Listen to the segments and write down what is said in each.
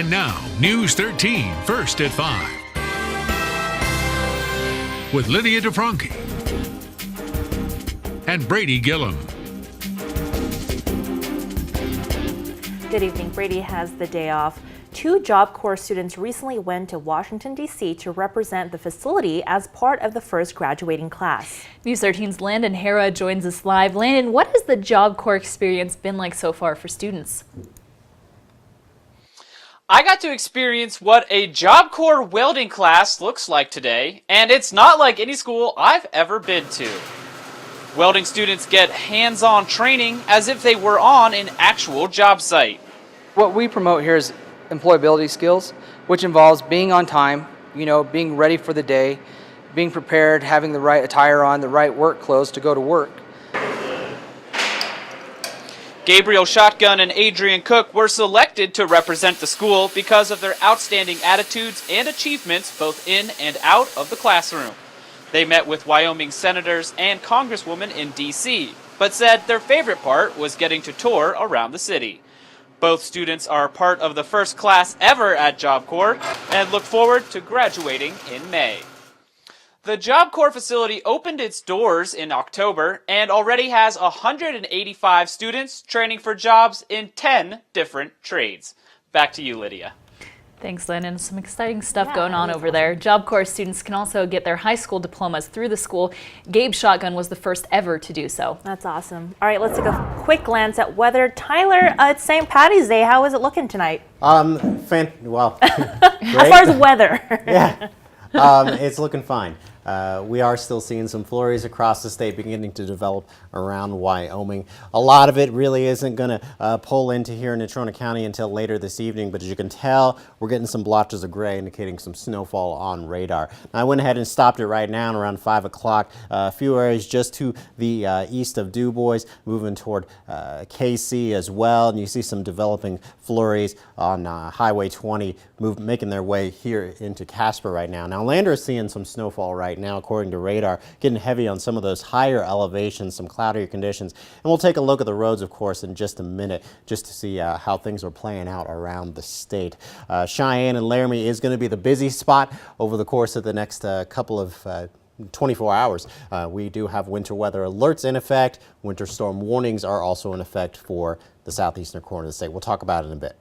And now, News 13, first at 5. With Lydia DeFranchi and Brady Gillum. Good evening. Brady has the day off. 2 Job Corps students recently went to Washington, D.C. to represent the facility as part of the first graduating class. News 13's Landon Hara joins us live. Landon, what has the Job Corps experience been like so far for students? I got to experience what a Job Corps welding class looks like today, and it's not like any school I've ever been to. Welding students get hands-on training as if they were on an actual job site. What we promote here is employability skills, which involves being on time, being ready for the day, being prepared, having the right attire on, the right work clothes to go to work. Gabriel Shotgun and Adrian Cook were selected to represent the school because of their outstanding attitudes and achievements both in and out of the classroom. They met with Wyoming senators and congresswomen in D.C., but said their favorite part was getting to tour around the city. Both students are part of the first class ever at Job Corps and look forward to graduating in May. The Job Corps facility opened its doors in October and already has 185 students training for jobs in 10 different trades. Back to you, Lydia. Thanks, Landon. Some exciting stuff going on over there. Job Corps students can also get their high school diplomas through the school. Gabe Shotgun was the first ever to do so. That's awesome. All right, let's take a quick glance at weather. Tyler, it's St. Patty's Day. How is it looking tonight? Well, as far as weather. Yeah, it's looking fine. We are still seeing some flurries across the state beginning to develop around Wyoming. A lot of it really isn't going to pull into here in Natrona County until later this evening, but as you can tell, we're getting some blotches of gray indicating some snowfall on radar. Now, I went ahead and stopped it right now around 5 o'clock. A few areas just to the east of DuBois, moving toward Kcwy as well, and you see some developing flurries on Highway 20 making their way here into Casper right now. Now, Lander is seeing some snowfall right now, according to radar, getting heavy on some of those higher elevations, some cloudier conditions. And we'll take a look at the roads, of course, in just a minute, just to see how things are playing out around the state. Cheyenne and Laramie is going to be the busy spot over the course of the next couple of 24 hours. We do have winter weather alerts in effect. Winter storm warnings are also in effect for the southeastern corner of the state. We'll talk about it in a bit.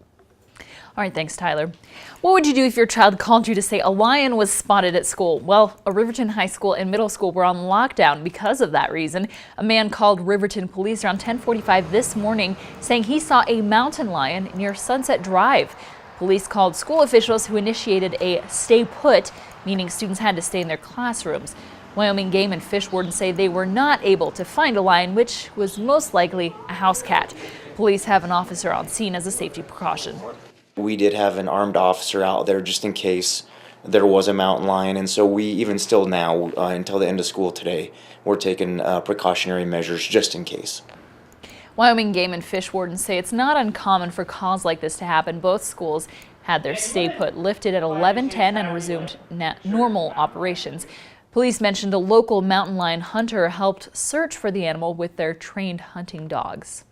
All right, thanks, Tyler. What would you do if your child called you to say a lion was spotted at school? Well, a Riverton high school and middle school were on lockdown because of that reason. A man called Riverton police around 10:45 this morning saying he saw a mountain lion near Sunset Drive. Police called school officials who initiated a stay put, meaning students had to stay in their classrooms. Wyoming Game and Fish Wardens say they were not able to find a lion, which was most likely a house cat. Police have an officer on scene as a safety precaution. We did have an armed officer out there just in case there was a mountain lion, and so we even still now, until the end of school today, we're taking precautionary measures just in case. Wyoming Game and Fish Wardens say it's not uncommon for calls like this to happen. Both schools had their stay put lifted at 11:10 and resumed normal operations. Police mentioned a local mountain lion hunter helped search for the animal with their trained hunting dogs.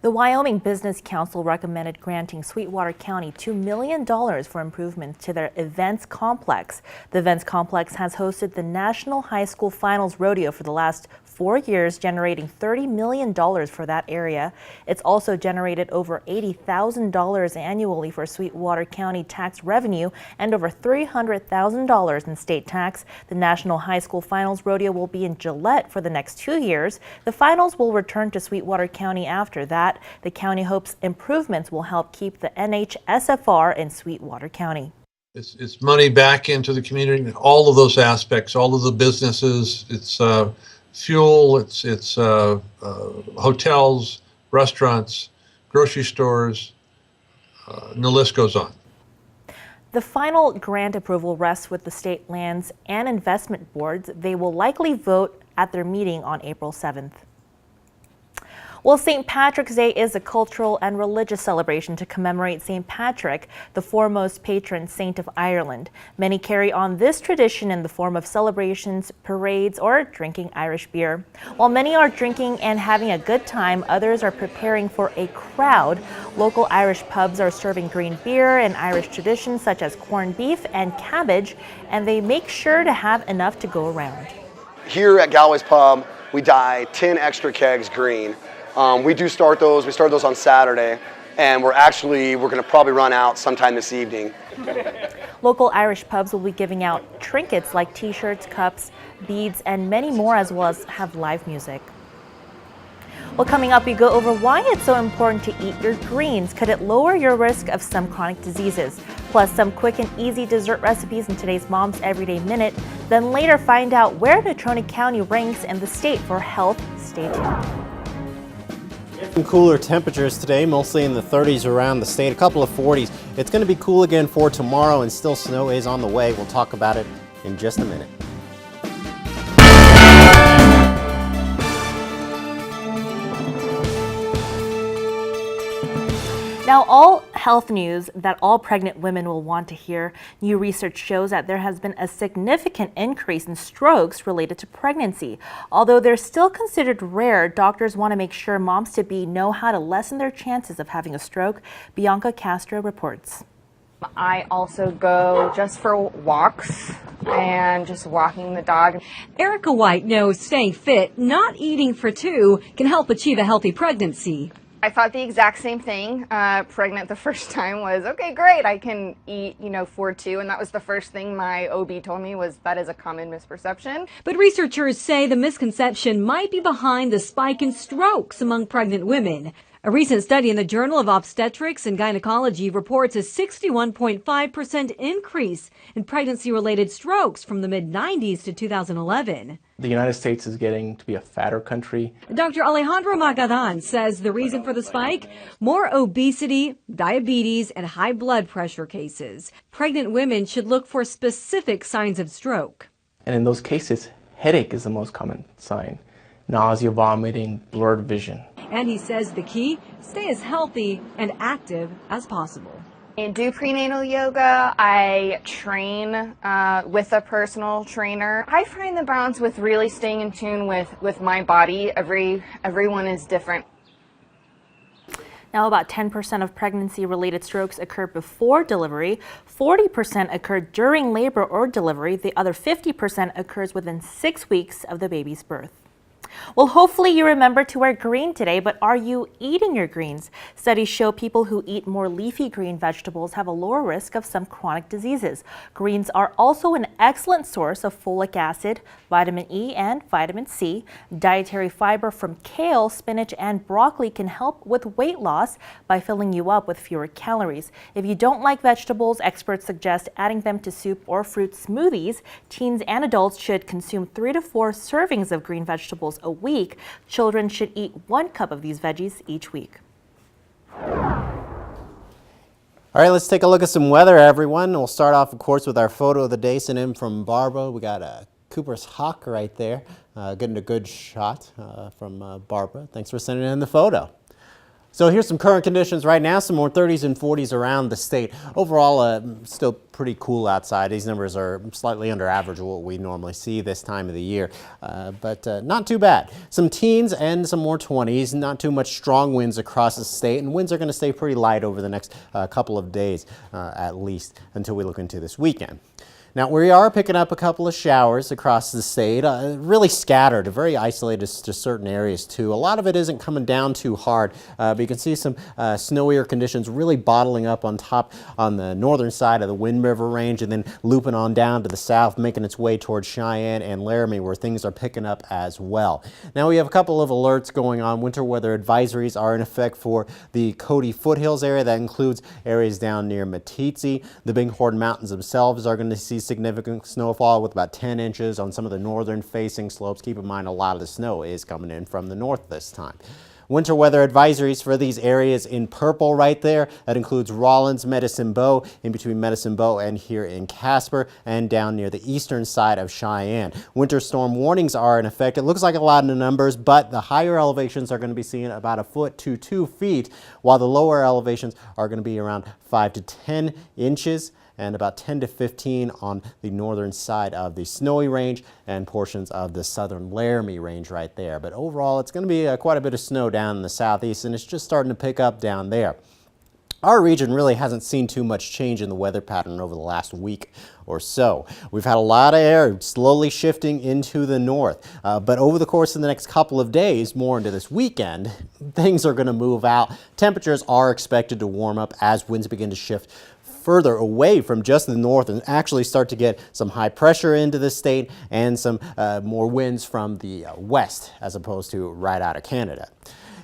The Wyoming Business Council recommended granting Sweetwater County $2 million for improvements to their events complex. The events complex has hosted the National High School Finals Rodeo for the last 4 years, generating $30 million for that area. It's also generated over $80,000 annually for Sweetwater County tax revenue and over $300,000 in state tax. The National High School Finals Rodeo will be in Gillette for the next 2 years. The finals will return to Sweetwater County after that. The county hopes improvements will help keep the NHSFR in Sweetwater County. It's money back into the community, all of those aspects, all of the businesses. It's fuel, it's hotels, restaurants, grocery stores, and the list goes on. The final grant approval rests with the state lands and investment boards. They will likely vote at their meeting on April 7th. Well, St. Patrick's Day is a cultural and religious celebration to commemorate St. Patrick, the foremost patron saint of Ireland. Many carry on this tradition in the form of celebrations, parades, or drinking Irish beer. While many are drinking and having a good time, others are preparing for a crowd. Local Irish pubs are serving green beer and Irish traditions such as corned beef and cabbage, and they make sure to have enough to go around. Here at Galway's Pub, we dye 10 extra kegs green. We start those on Saturday, and we're going to probably run out sometime this evening. Local Irish pubs will be giving out trinkets like t-shirts, cups, beads, and many more, as well as have live music. Well, coming up, we go over why it's so important to eat your greens. Could it lower your risk of some chronic diseases? Plus, some quick and easy dessert recipes in today's Mom's Everyday Minute. Then later, find out where Natrona County ranks in the state for health. Stay tuned. Some cooler temperatures today, mostly in the 30s around the state, a couple of 40s. It's going to be cool again for tomorrow, and still snow is on the way. We'll talk about it in just a minute. Now, all health news that all pregnant women will want to hear. New research shows that there has been a significant increase in strokes related to pregnancy. Although they're still considered rare, doctors want to make sure moms-to-be know how to lessen their chances of having a stroke. Bianca Castro reports. I also go just for walks and just walking the dog. Erica White knows staying fit, not eating for two, can help achieve a healthy pregnancy. I thought the exact same thing. Pregnant the first time was, okay, great, I can eat, for two. And that was the first thing my OB told me was that is a common misperception. But researchers say the misconception might be behind the spike in strokes among pregnant women. A recent study in the Journal of Obstetrics and Gynecology reports a 61.5% increase in pregnancy-related strokes from the mid-90s to 2011. The United States is getting to be a fatter country. Dr. Alejandro Magadan says the reason for the spike? More obesity, diabetes, and high blood pressure cases. Pregnant women should look for specific signs of stroke. And in those cases, headache is the most common sign. Nausea, vomiting, blurred vision. And he says the key, stay as healthy and active as possible. I do prenatal yoga. I train with a personal trainer. I find the balance with really staying in tune with my body. Everyone is different. Now, about 10% of pregnancy-related strokes occur before delivery, 40% occur during labor or delivery, the other 50% occurs within 6 weeks of the baby's birth. Well, hopefully you remember to wear green today, but are you eating your greens? Studies show people who eat more leafy green vegetables have a lower risk of some chronic diseases. Greens are also an excellent source of folic acid, vitamin E, and vitamin C. Dietary fiber from kale, spinach, and broccoli can help with weight loss by filling you up with fewer calories. If you don't like vegetables, experts suggest adding them to soup or fruit smoothies. Teens and adults should consume 3 to 4 servings of green vegetables a week. Children should eat 1 cup of these veggies each week. All right, let's take a look at some weather, everyone. We'll start off, of course, with our photo of the day sent in from Barbara. We got a Cooper's Hawk right there, getting a good shot from Barbara. Thanks for sending in the photo. So here's some current conditions right now, some more 30s and 40s around the state. Overall, still pretty cool outside. These numbers are slightly under average of what we normally see this time of the year, but not too bad. Some teens and some more 20s, not too much strong winds across the state, and winds are going to stay pretty light over the next couple of days, at least until we look into this weekend. Now, we are picking up a couple of showers across the state, really scattered, very isolated to certain areas too. A lot of it isn't coming down too hard, but you can see some snowier conditions really bottling up on top on the northern side of the Wind River Range and then looping on down to the south, making its way towards Cheyenne and Laramie where things are picking up as well. Now, we have a couple of alerts going on. Winter weather advisories are in effect for the Cody Foothills area. That includes areas down near Meeteetse. The Bighorn Mountains themselves are going to see significant snowfall with about 10 inches on some of the northern facing slopes. Keep in mind a lot of the snow is coming in from the north this time. Winter weather advisories for these areas in purple right there. That includes Rawlins, Medicine Bow, in between Medicine Bow and here in Casper, and down near the eastern side of Cheyenne. Winter storm warnings are in effect. It looks like a lot of numbers, but the higher elevations are going to be seeing about a foot to 2 feet, while the lower elevations are going to be around 5 to 10 inches. And about 10 to 15 on the northern side of the Snowy Range and portions of the southern Laramie Range right there. But overall, it's going to be quite a bit of snow down in the southeast, and it's just starting to pick up down there. Our region really hasn't seen too much change in the weather pattern over the last week or so. We've had a lot of air slowly shifting into the north, but over the course of the next couple of days, more into this weekend, things are going to move out. Temperatures are expected to warm up as winds begin to shift further away from just the north and actually start to get some high pressure into the state and some more winds from the west as opposed to right out of Canada.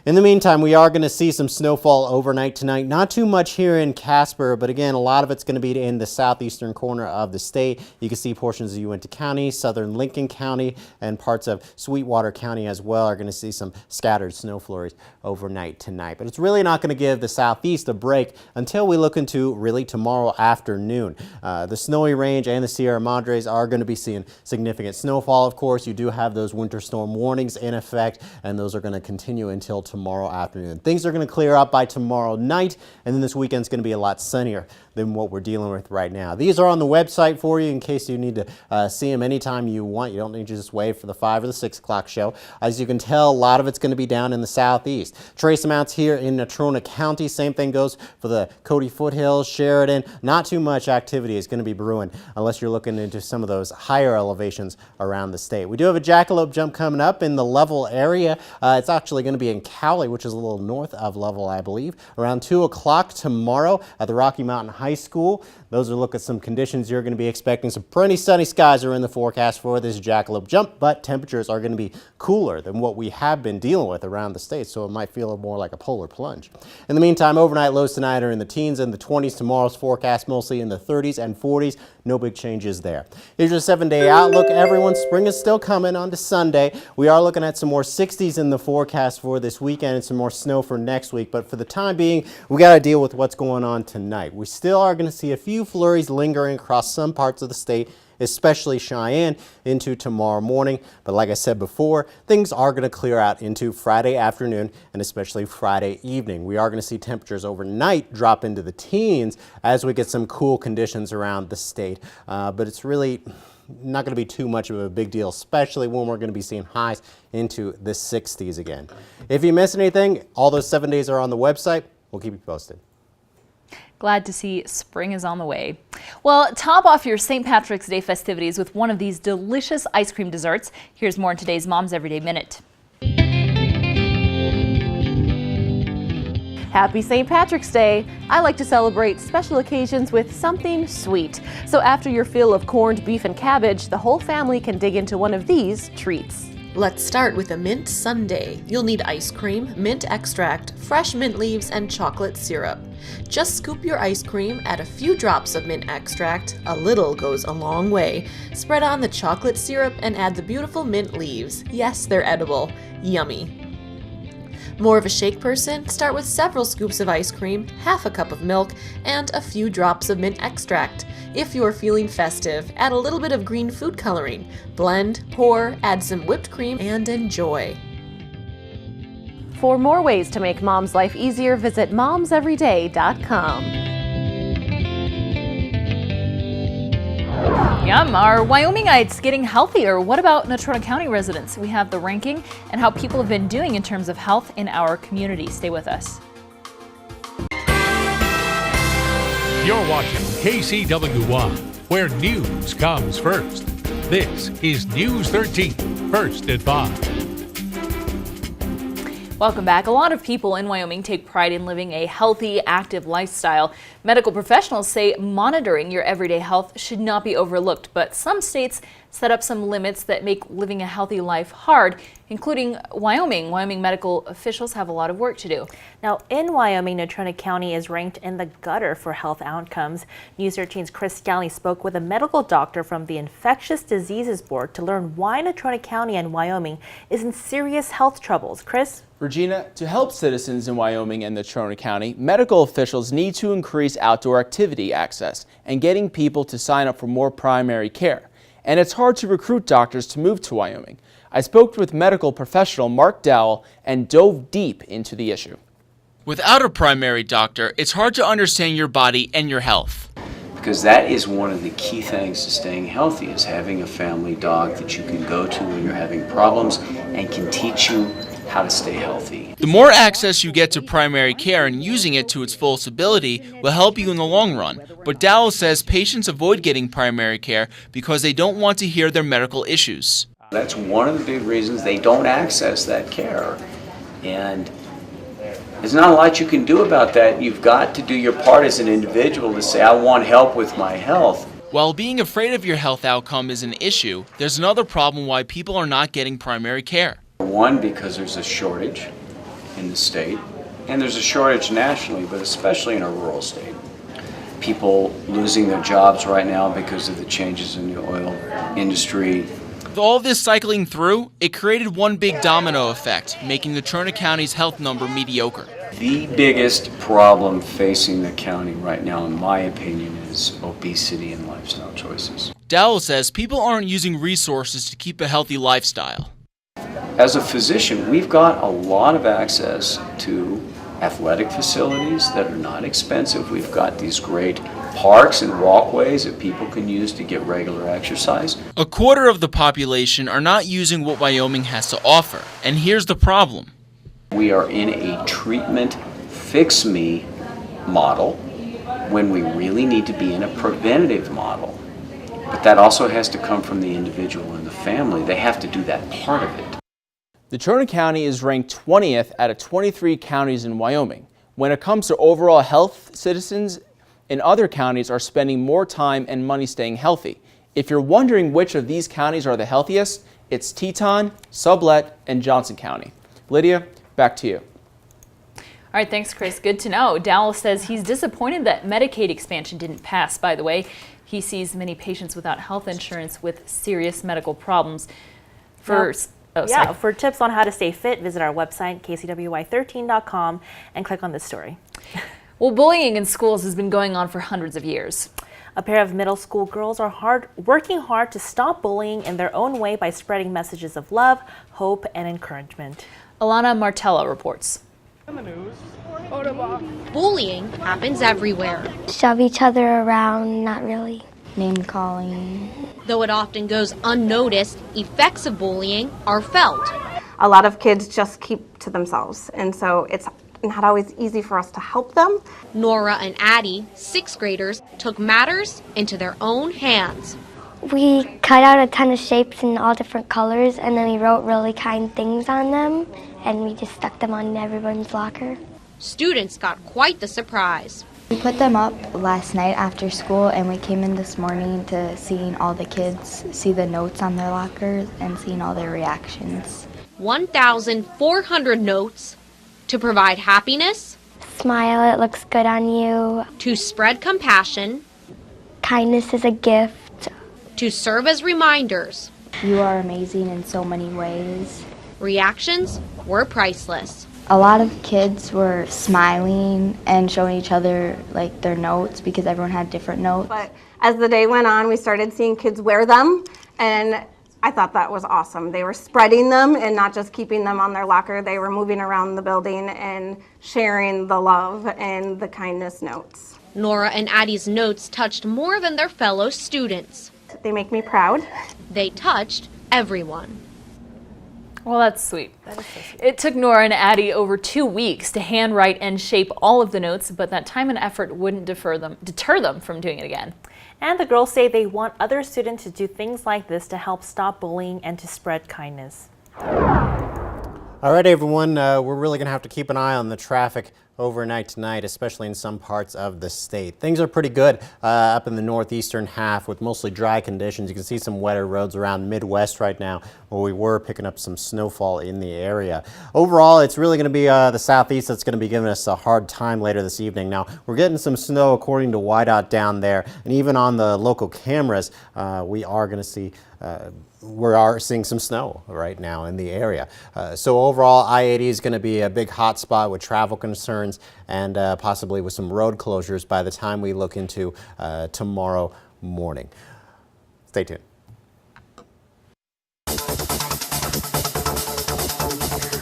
In the meantime, we are going to see some snowfall overnight tonight. Not too much here in Casper, but again, a lot of it's going to be in the southeastern corner of the state. You can see portions of Uintah County, southern Lincoln County, and parts of Sweetwater County as well are going to see some scattered snow flurries overnight tonight. But it's really not going to give the southeast a break until we look into really tomorrow afternoon. The Snowy Range and the Sierra Madres are going to be seeing significant snowfall. Of course, you do have those winter storm warnings in effect, and those are going to continue until tomorrow afternoon. Things are going to clear up by tomorrow night, and then this weekend's going to be a lot sunnier than what we're dealing with right now. These are on the website for you in case you need to see them anytime you want. You don't need to just wait for the 5 or the 6 o'clock show. As you can tell, a lot of it's going to be down in the southeast. Trace amounts here in Natrona County. Same thing goes for the Cody Foothills, Sheridan. Not too much activity is going to be brewing unless you're looking into some of those higher elevations around the state. We do have a jackalope jump coming up in the Level area. It's actually going to be in Kcwy, which is a little north of Level, I believe, around 2 o'clock tomorrow at the Rocky Mountain High School. Those are look at some conditions you're going to be expecting. Some pretty sunny skies are in the forecast for this jackalope jump, but temperatures are going to be cooler than what we have been dealing with around the state, so it might feel more like a polar plunge. In the meantime, overnight lows tonight are in the teens and the 20s. Tomorrow's forecast mostly in the 30s and 40s. No big changes there. Here's your 7-day outlook. Everyone, spring is still coming on to Sunday. We are looking at some more 60s in the forecast for this weekend and some more snow for next week. But for the time being, we got to deal with what's going on tonight. We still are going to see a few flurries lingering across some parts of the state, especially Cheyenne, into tomorrow morning. But like I said before, things are going to clear out into Friday afternoon and especially Friday evening. We are going to see temperatures overnight drop into the teens as we get some cool conditions around the state. But it's really not going to be too much of a big deal, especially when we're going to be seeing highs into the 60s again. If you miss anything, all those 7 days are on the website. We'll keep you posted. Glad to see spring is on the way. Well, top off your St. Patrick's Day festivities with one of these delicious ice cream desserts. Here's more in today's Mom's Everyday Minute. Happy St. Patrick's Day! I like to celebrate special occasions with something sweet. So after your fill of corned beef and cabbage, the whole family can dig into one of these treats. Let's start with a mint sundae. You'll need ice cream, mint extract, fresh mint leaves, and chocolate syrup. Just scoop your ice cream, add a few drops of mint extract, a little goes a long way. Spread on the chocolate syrup and add the beautiful mint leaves. Yes, they're edible. Yummy. More of a shake person? Start with several scoops of ice cream, half a cup of milk, and a few drops of mint extract. If you're feeling festive, add a little bit of green food coloring. Blend, pour, add some whipped cream, and enjoy. For more ways to make mom's life easier, visit momseveryday.com. Yum, are Wyomingites getting healthier? What about Natrona County residents? We have the ranking and how people have been doing in terms of health in our community. Stay with us. You're watching KCWY, where news comes first. This is News 13, first at 5. Welcome back. A lot of people in Wyoming take pride in living a healthy, active lifestyle. Medical professionals say monitoring your everyday health should not be overlooked, but some states set up some limits that make living a healthy life hard, including Wyoming. Wyoming medical officials have a lot of work to do. Now, in Wyoming, Natrona County is ranked in the gutter for health outcomes. News 13's Chris Scally spoke with a medical doctor from the Infectious Diseases Board to learn why Natrona County and Wyoming is in serious health troubles. Chris? Regina, to help citizens in Wyoming and Natrona County, medical officials need to increase outdoor activity access and getting people to sign up for more primary care. And it's hard to recruit doctors to move to Wyoming. I spoke with medical professional Mark Dowell and dove deep into the issue. Without a primary doctor, it's hard to understand your body and your health. Because that is one of the key things to staying healthy, is having a family doc that you can go to when you're having problems and can teach you how to stay healthy. The more access you get to primary care and using it to its fullest ability will help you in the long run. But Dowell says patients avoid getting primary care because they don't want to hear their medical issues. That's one of the big reasons they don't access that care. And there's not a lot you can do about that. You've got to do your part as an individual to say, I want help with my health. While being afraid of your health outcome is an issue, there's another problem why people are not getting primary care. One, because there's a shortage in the state, and there's a shortage nationally, but especially in a rural state. People losing their jobs right now because of the changes in the oil industry. With all this cycling through, it created one big domino effect, making Natrona County's health number mediocre. The biggest problem facing the county right now, in my opinion, is obesity and lifestyle choices. Dowell says people aren't using resources to keep a healthy lifestyle. As a physician, we've got a lot of access to athletic facilities that are not expensive. We've got these great parks and walkways that people can use to get regular exercise. A quarter of the population are not using what Wyoming has to offer, and here's the problem. We are in a treatment fix-me model when we really need to be in a preventative model. But that also has to come from the individual and the family. They have to do that part of it. Natrona County is ranked 20th out of 23 counties in Wyoming. When it comes to overall health, citizens in other counties are spending more time and money staying healthy. If you're wondering which of these counties are the healthiest, it's Teton, Sublette, and Johnson County. Lydia, back to you. All right, thanks, Chris. Good to know. Dowell says he's disappointed that Medicaid expansion didn't pass, by the way. He sees many patients without health insurance with serious medical problems. For tips on how to stay fit, visit our website, kcwy13.com, and click on this story. Well, bullying in schools has been going on for hundreds of years. A pair of middle school girls are working hard to stop bullying in their own way by spreading messages of love, hope, and encouragement. Alana Martella reports. Bullying happens everywhere. Shove each other around, not really. Name calling. Though it often goes unnoticed, effects of bullying are felt. A lot of kids just keep to themselves, and so it's not always easy for us to help them. Nora and Addie, 6th graders, took matters into their own hands. We cut out a ton of shapes in all different colors, and then we wrote really kind things on them, and we just stuck them on everyone's locker. Students got quite the surprise. We put them up last night after school, and we came in this morning to seeing all the kids see the notes on their lockers and seeing all their reactions. 1,400 notes to provide happiness. Smile, it looks good on you. To spread compassion. Kindness is a gift. To serve as reminders. You are amazing in so many ways. Reactions were priceless. A lot of kids were smiling and showing each other like their notes because everyone had different notes. But as the day went on, we started seeing kids wear them, and I thought that was awesome. They were spreading them and not just keeping them on their locker. They were moving around the building and sharing the love and the kindness notes. Nora and Addie's notes touched more than their fellow students. They make me proud. They touched everyone. Well, that's sweet. That is so sweet. It took Nora and Addie over 2 weeks to handwrite and shape all of the notes, but that time and effort wouldn't deter them from doing it again. And the girls say they want other students to do things like this to help stop bullying and to spread kindness. All right, everyone, we're really going to have to keep an eye on the traffic overnight tonight, especially in some parts of the state. Things are pretty good up in the northeastern half with mostly dry conditions. You can see some wetter roads around Midwest right now, where we were picking up some snowfall in the area. Overall, it's really going to be the southeast that's going to be giving us a hard time later this evening. Now, we're getting some snow according to WYDOT down there, and even on the local cameras, we are going to see we are seeing some snow right now in the area. So overall, I-80 is going to be a big hot spot with travel concerns and possibly with some road closures by the time we look into tomorrow morning. Stay tuned.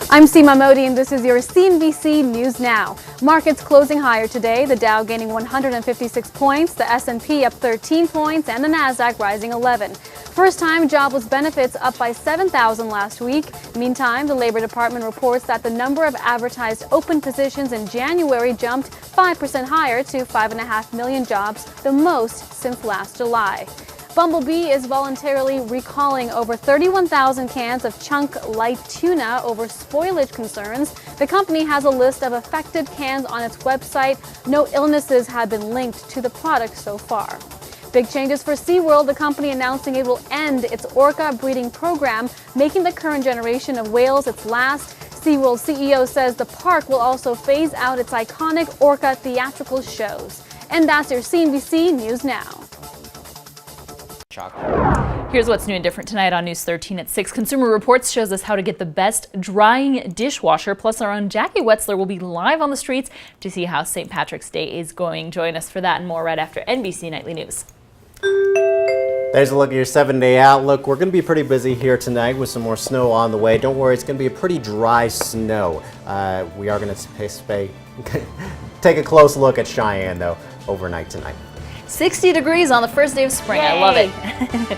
I'm Seema Modi, and this is your CNBC News Now. Markets closing higher today, the Dow gaining 156 points, the S&P up 13 points, and the Nasdaq rising 11. First-time jobless benefits up by 7,000 last week. Meantime, the Labor Department reports that the number of advertised open positions in January jumped 5% higher to 5.5 million jobs, the most since last July. Bumblebee is voluntarily recalling over 31,000 cans of chunk light tuna over spoilage concerns. The company has a list of affected cans on its website. No illnesses have been linked to the product so far. Big changes for SeaWorld, the company announcing it will end its orca breeding program, making the current generation of whales its last. SeaWorld CEO says the park will also phase out its iconic orca theatrical shows. And that's your CNBC News Now. Here's what's new and different tonight on News 13 at 6. Consumer Reports shows us how to get the best drying dishwasher. Plus, our own Jackie Wetzler will be live on the streets to see how St. Patrick's Day is going. Join us for that and more right after NBC Nightly News. There's a look at your 7-day outlook. We're going to be pretty busy here tonight with some more snow on the way. Don't worry, it's going to be a pretty dry snow. We are going to take a close look at Cheyenne, though, overnight tonight. 60 degrees on the first day of spring. Yay. I love it.